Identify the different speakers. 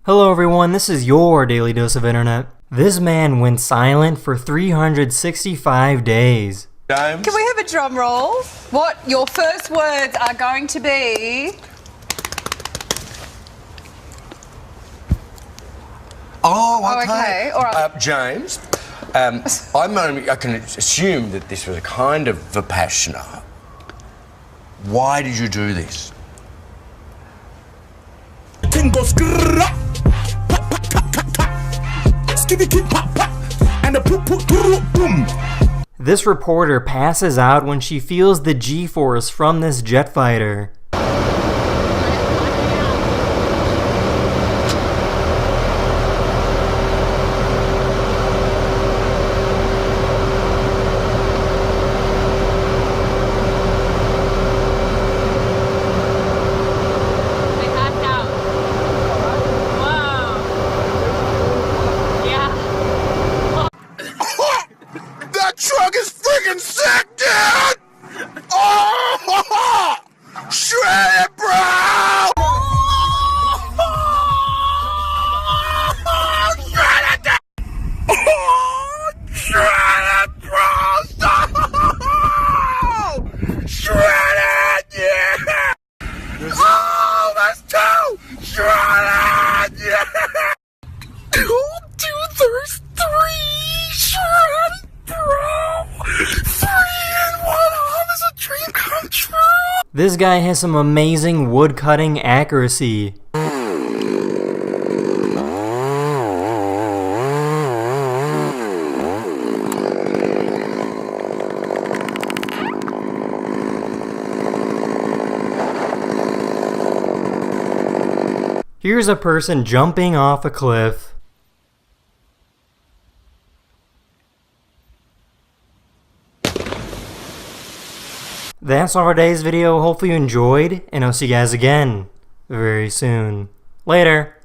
Speaker 1: Hello everyone, this is your Daily Dose of Internet. This man went silent for 365 days.
Speaker 2: James?
Speaker 3: Can we have a drum roll? What your first words are going to be?
Speaker 2: Oh, okay.
Speaker 3: okay, all right.
Speaker 2: James, I can assume that this was a kind of Vipassana. Why did you do this?
Speaker 4: Thing goes grrrr, pop, pop, pop, pop, pop. Skitty kid pop, pop, and the poop poop boom.
Speaker 1: This reporter passes out when she feels the G-force from this jet fighter.
Speaker 4: That truck is freaking sick, dude! Oh, shred it, bro! Shred it, dude! Shred it, bro! Stop! Shred it, yeah! Oh, that's two! Shred it, yeah! Cold there's three! Shred it, bro! 3 in 1 arm is a dream come true!
Speaker 1: This guy has some amazing wood-cutting accuracy. Here's a person jumping off a cliff. That's all for today's video. Hopefully you enjoyed, and I'll see you guys again very soon. Later!